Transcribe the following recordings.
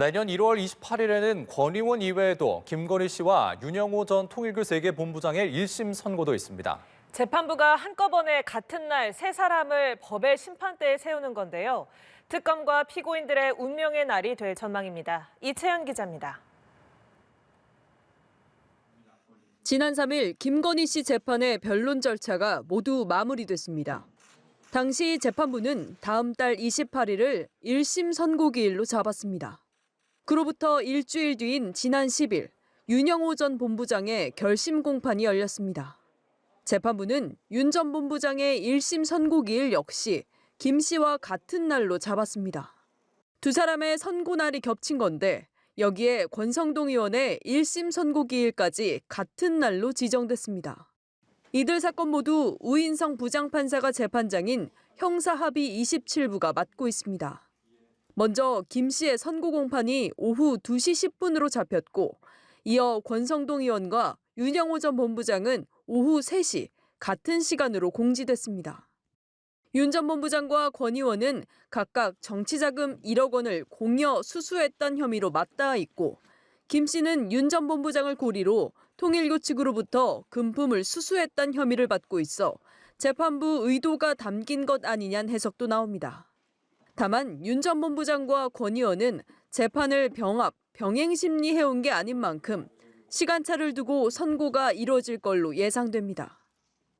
내년 1월 28일에는 권의원 이외에도 김건희 씨와 윤영호 전 통일교 세계본부장의 1심 선고도 있습니다. 재판부가 한꺼번에 같은 날 세 사람을 법의 심판대에 세우는 건데요. 특검과 피고인들의 운명의 날이 될 전망입니다. 이채연 기자입니다. 지난 3일 김건희 씨 재판의 변론 절차가 모두 마무리됐습니다. 당시 재판부는 다음 달 28일을 1심 선고기일로 잡았습니다. 그로부터 일주일 뒤인 지난 10일, 윤영호 전 본부장의 결심 공판이 열렸습니다. 재판부는 윤 전 본부장의 1심 선고기일 역시 김 씨와 같은 날로 잡았습니다. 두 사람의 선고날이 겹친 건데 여기에 권성동 의원의 1심 선고기일까지 같은 날로 지정됐습니다. 이들 사건 모두 우인성 부장판사가 재판장인 형사합의 27부가 맡고 있습니다. 먼저 김 씨의 선고 공판이 오후 2시 10분으로 잡혔고 이어 권성동 의원과 윤영호 전 본부장은 오후 3시 같은 시간으로 공지됐습니다. 윤 전 본부장과 권 의원은 각각 정치자금 1억 원을 공여 수수했던 혐의로 맞닿아 있고 김 씨는 윤 전 본부장을 고리로 통일교 측으로부터 금품을 수수했던 혐의를 받고 있어 재판부 의도가 담긴 것 아니냐는 해석도 나옵니다. 다만 윤 전 본부장과 권 의원은 재판을 병행심리해온 게 아닌 만큼 시간차를 두고 선고가 이뤄질 걸로 예상됩니다.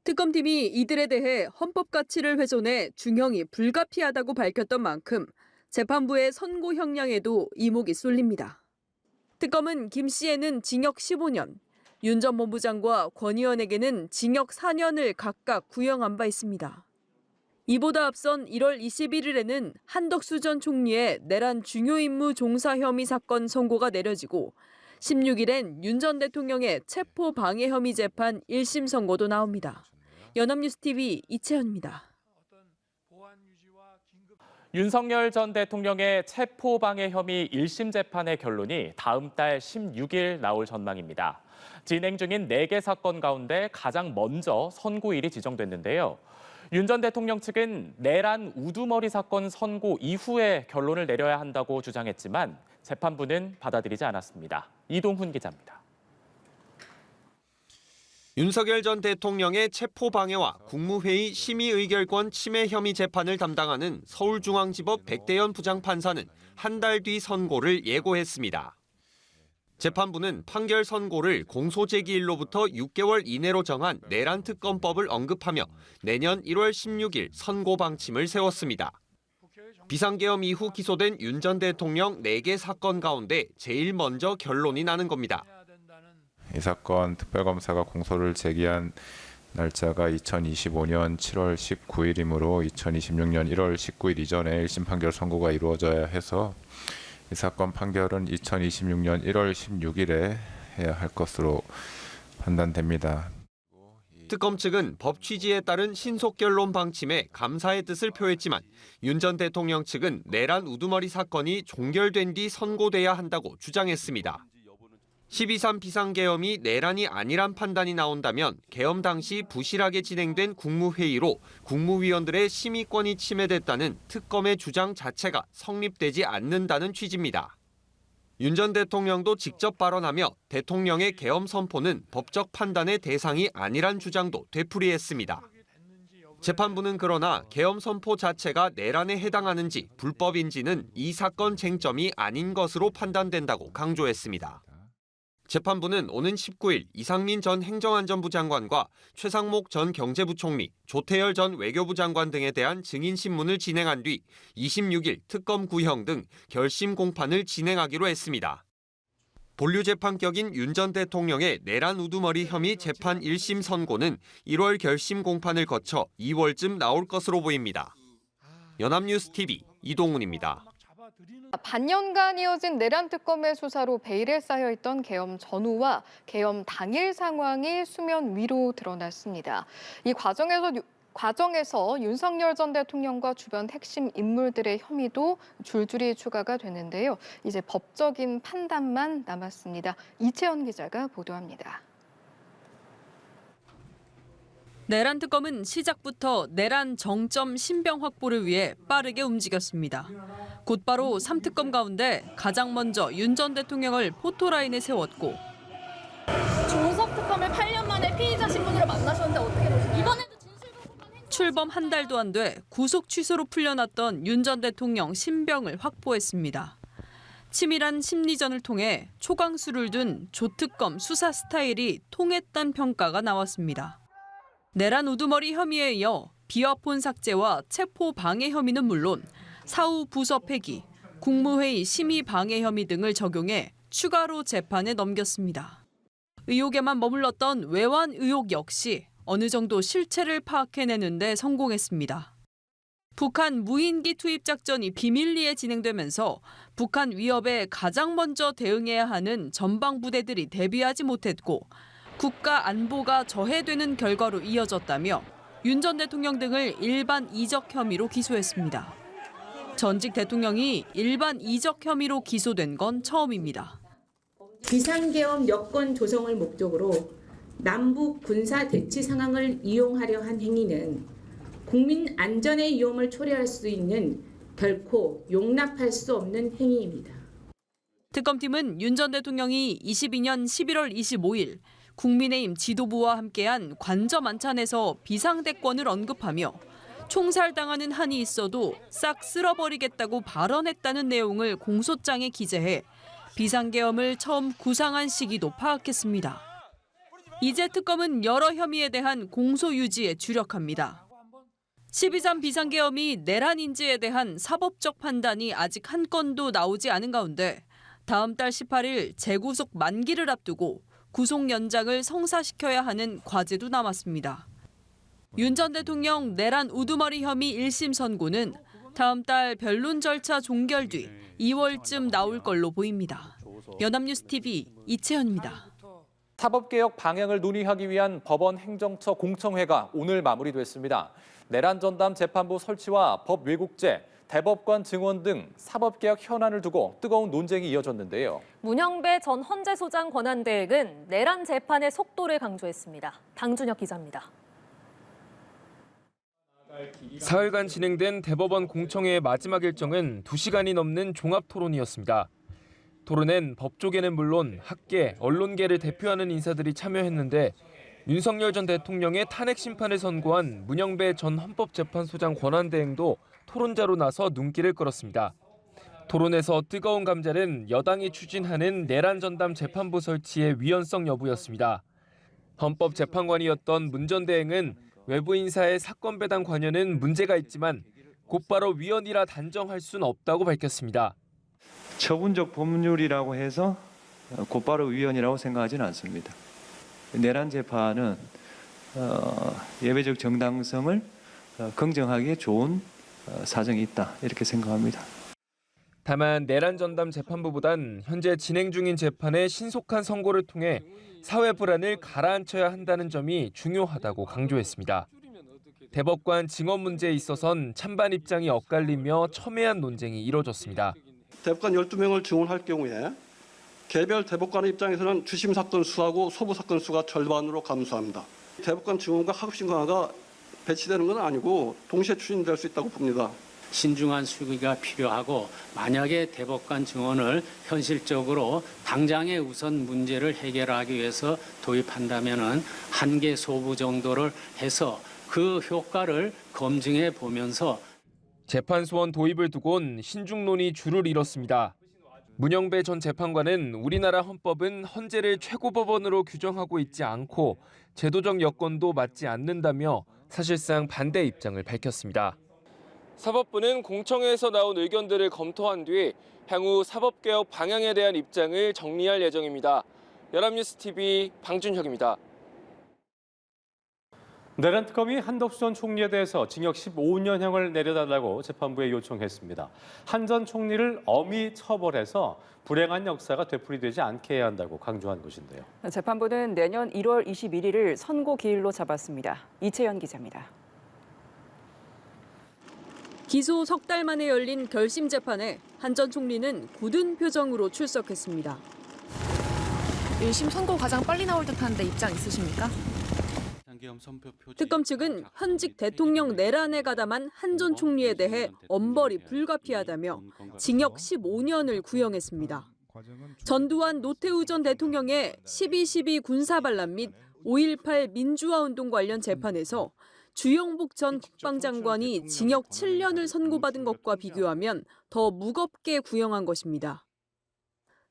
특검팀이 이들에 대해 헌법 가치를 훼손해 중형이 불가피하다고 밝혔던 만큼 재판부의 선고 형량에도 이목이 쏠립니다. 특검은 김 씨에는 징역 15년, 윤 전 본부장과 권 의원에게는 징역 4년을 각각 구형한 바 있습니다. 이보다 앞선 1월 21일에는 한덕수 전 총리의 내란 중요 임무 종사 혐의 사건 선고가 내려지고 16일엔 윤 전 대통령의 체포 방해 혐의 재판 1심 선고도 나옵니다. 연합뉴스TV 이채연입니다. 윤석열 전 대통령의 체포 방해 혐의 1심 재판의 결론이 다음 달 16일 나올 전망입니다. 진행 중인 4개 사건 가운데 가장 먼저 선고일이 지정됐는데요. 윤 전 대통령 측은 내란 우두머리 사건 선고 이후에 결론을 내려야 한다고 주장했지만 재판부는 받아들이지 않았습니다. 이동훈 기자입니다. 윤석열 전 대통령의 체포 방해와 국무회의 심의의결권 침해 혐의 재판을 담당하는 서울중앙지법 백대현 부장판사는 한 달 뒤 선고를 예고했습니다. 재판부는 판결 선고를 공소제기일로부터 6개월 이내로 정한 내란특검법을 언급하며 내년 1월 16일 선고 방침을 세웠습니다. 비상계엄 이후 기소된 윤 전 대통령 4개 사건 가운데 제일 먼저 결론이 나는 겁니다. 이 사건 특별검사가 공소를 제기한 날짜가 2025년 7월 19일이므로 2026년 1월 19일 이전에 1심 판결 선고가 이루어져야 해서 이 사건 판결은 2026년 1월 16일에 해야 할 것으로 판단됩니다. 특검 측은 법 취지에 따른 신속결론 방침에 감사의 뜻을 표했지만 윤 전 대통령 측은 내란 우두머리 사건이 종결된 뒤 선고돼야 한다고 주장했습니다. 12.3 비상계엄이 내란이 아니란 판단이 나온다면 계엄 당시 부실하게 진행된 국무회의로 국무위원들의 심의권이 침해됐다는 특검의 주장 자체가 성립되지 않는다는 취지입니다. 윤 전 대통령도 직접 발언하며 대통령의 계엄 선포는 법적 판단의 대상이 아니란 주장도 되풀이했습니다. 재판부는 그러나 계엄 선포 자체가 내란에 해당하는지 불법인지는 이 사건 쟁점이 아닌 것으로 판단된다고 강조했습니다. 재판부는 오는 19일 이상민 전 행정안전부 장관과 최상목 전 경제부총리, 조태열 전 외교부 장관 등에 대한 증인신문을 진행한 뒤 26일 특검 구형 등 결심 공판을 진행하기로 했습니다. 본류재판격인 윤 전 대통령의 내란 우두머리 혐의 재판 1심 선고는 1월 결심 공판을 거쳐 2월쯤 나올 것으로 보입니다. 연합뉴스TV 이동훈입니다. 반년간 이어진 내란특검의 수사로 베일에 쌓여있던 계엄 전후와 계엄 당일 상황이 수면 위로 드러났습니다. 이 과정에서 윤석열 전 대통령과 주변 핵심 인물들의 혐의도 줄줄이 추가가 됐는데요. 이제 법적인 판단만 남았습니다. 이채연 기자가 보도합니다. 내란 특검은 시작부터 내란 정점 신병 확보를 위해 빠르게 움직였습니다. 곧바로 3특검 가운데 가장 먼저 윤 전 대통령을 포토라인에 세웠고 조석 특검을 8년 만에 피의자 신분으로 만나셨는데 어떻게 보시나요? 이번에도 출범 한 달도 안 돼 구속 취소로 풀려났던 윤 전 대통령 신병을 확보했습니다. 치밀한 심리전을 통해 초강수를 둔 조특검 수사 스타일이 통했다는 평가가 나왔습니다. 내란 우두머리 혐의에 이어 비화폰 삭제와 체포 방해 혐의는 물론 사후 부서 폐기, 국무회의 심의 방해 혐의 등을 적용해 추가로 재판에 넘겼습니다. 의혹에만 머물렀던 외환 의혹 역시 어느 정도 실체를 파악해내는 데 성공했습니다. 북한 무인기 투입 작전이 비밀리에 진행되면서 북한 위협에 가장 먼저 대응해야 하는 전방 부대들이 대비하지 못했고 국가 안보가 저해되는 결과로 이어졌다며 윤 전 대통령 등을 일반 이적 혐의로 기소했습니다. 전직 대통령이 일반 이적 혐의로 기소된 건 처음입니다. 비상계엄 여건 조성을 목적으로 남북 군사 대치 상황을 이용하려 한 행위는 국민 안전의 위험을 초래할 수 있는 결코 용납할 수 없는 행위입니다. 특검팀은 윤 전 대통령이 22년 11월 25일 국민의힘 지도부와 함께한 관저 만찬에서 비상대권을 언급하며 총살당하는 한이 있어도 싹 쓸어버리겠다고 발언했다는 내용을 공소장에 기재해 비상계엄을 처음 구상한 시기도 파악했습니다. 이제 특검은 여러 혐의에 대한 공소 유지에 주력합니다. 12.3 비상계엄이 내란인지에 대한 사법적 판단이 아직 한 건도 나오지 않은 가운데 다음 달 18일 재구속 만기를 앞두고 구속 연장을 성사시켜야 하는 과제도 남았습니다. 윤 전 대통령 내란 우두머리 혐의 1심 선고는 다음 달 변론 절차 종결 뒤 2월쯤 나올 걸로 보입니다. 연합뉴스TV 이채연입니다. 사법개혁 방향을 논의하기 위한 법원 행정처 공청회가 오늘 마무리됐습니다. 내란 전담 재판부 설치와 법 왜곡죄, 대법관 증언 등 사법개혁 현안을 두고 뜨거운 논쟁이 이어졌는데요. 문영배 전 헌재소장 권한대행은 내란 재판의 속도를 강조했습니다. 당준혁 기자입니다. 사흘간 진행된 대법원 공청회의 마지막 일정은 2시간이 넘는 종합토론이었습니다. 토론엔 법조계는 물론 학계, 언론계를 대표하는 인사들이 참여했는데 윤석열 전 대통령의 탄핵 심판을 선고한 문영배 전 헌법재판소장 권한대행도 토론자로 나서 눈길을 끌었습니다. 토론에서 뜨거운 감자는 여당이 추진하는 내란 전담 재판부 설치의 위헌성 여부였습니다. 헌법재판관이었던 문 전 대행은 외부 인사의 사건 배당 관여는 문제가 있지만 곧바로 위헌이라 단정할 수는 없다고 밝혔습니다. 처분적 법률이라고 해서 곧바로 위헌이라고 생각하지는 않습니다. 내란 재판은 예외적 정당성을 긍정하기에 좋은 사정이 있다 이렇게 생각합니다. 다만 내란 전담 재판부보단 현재 진행 중인 재판의 신속한 선고를 통해 사회 불안을 가라앉혀야 한다는 점이 중요하다고 강조했습니다. 대법관 증언 문제에 있어선 찬반 입장이 엇갈리며 첨예한 논쟁이 이뤄졌습니다. 대법관 12명을 증언할 경우에 개별 대법관의 입장에서는 주심 사건 수하고 소부 사건 수가 절반으로 감소합니다. 대법관 증언과 하급심 강화가 배치되는 건 아니고 동시에 추진될 수 있다고 봅니다. 신중한 수기가 필요하고 만약에 대법관 증언을 현실적으로 당장의 우선 문제를 해결하기 위해서 도입한다면은 한개 소부 정도를 해서 그 효과를 검증해 보면서 재판소원 도입을 두곤 신중론이 줄을 이뤘습니다. 문영배 전 재판관은 우리나라 헌법은 헌재를 최고법원으로 규정하고 있지 않고 제도적 여건도 맞지 않는다며 사실상 반대 입장을 밝혔습니다. 사법부는 공청회에서 나온 의견들을 검토한 뒤 향후 사법개혁 방향에 대한 입장을 정리할 예정입니다. 연합뉴스TV 방준혁입니다. 내란 특검이 한덕수 전 총리에 대해서 징역 15년형을 내려달라고 재판부에 요청했습니다. 한 전 총리를 엄히 처벌해서 불행한 역사가 되풀이되지 않게 해야 한다고 강조한 것인데요. 재판부는 내년 1월 21일을 선고 기일로 잡았습니다. 이채연 기자입니다. 기소 석 달 만에 열린 결심 재판에 한 전 총리는 굳은 표정으로 출석했습니다. 1심 선고 가장 빨리 나올 듯한데 입장 있으십니까? 특검 측은 현직 대통령 내란에 가담한 한 전 총리에 대해 엄벌이 불가피하다며 징역 15년을 구형했습니다. 전두환 노태우 전 대통령의 12.12 군사반란 및 5.18 민주화운동 관련 재판에서 주영복 전 국방장관이 징역 7년을 선고받은 것과 비교하면 더 무겁게 구형한 것입니다.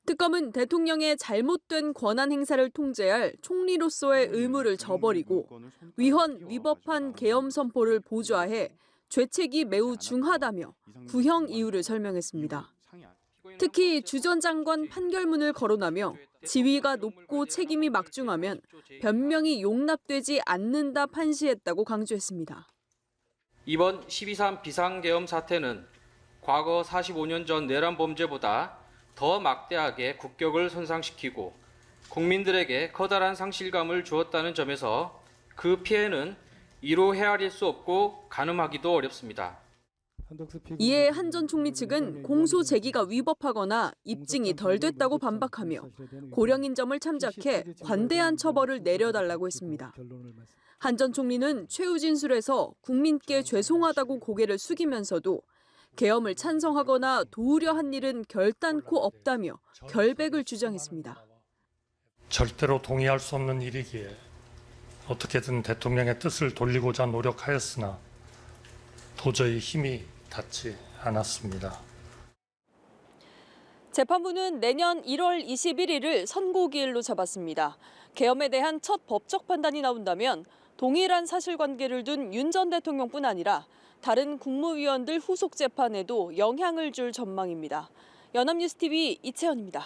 특검은 대통령의 잘못된 권한 행사를 통제할 총리로서의 의무를 저버리고 위헌 위법한 계엄 선포를 보좌해 죄책이 매우 중하다며 구형 이유를 설명했습니다. 특히 주 전 장관 판결문을 거론하며 지위가 높고 책임이 막중하면 변명이 용납되지 않는다 판시했다고 강조했습니다. 이번 12.3 비상계엄 사태는 과거 45년 전 내란 범죄보다 더 막대하게 국격을 손상시키고 국민들에게 커다란 상실감을 주었다는 점에서 그 피해는 이루 헤아릴 수 없고 가늠하기도 어렵습니다. 이에 한 전 총리 측은 공소 제기가 위법하거나 입증이 덜 됐다고 반박하며 고령인 점을 참작해 관대한 처벌을 내려달라고 했습니다. 한 전 총리는 최후 진술에서 국민께 죄송하다고 고개를 숙이면서도 계엄을 찬성하거나 도우려 한 일은 결단코 없다며 결백을 주장했습니다. 절대로 동의할 수 없는 일이기에 어떻게든 대통령의 뜻을 돌리고자 노력하였으나 도저히 힘이 닿지 않았습니다. 재판부는 내년 1월 21일을 선고기일로 잡았습니다. 계엄에 대한 첫 법적 판단이 나온다면 동일한 사실관계를 둔 윤 전 대통령뿐 아니라 다른 국무위원들 후속 재판에도 영향을 줄 전망입니다. 연합뉴스TV 이채연입니다.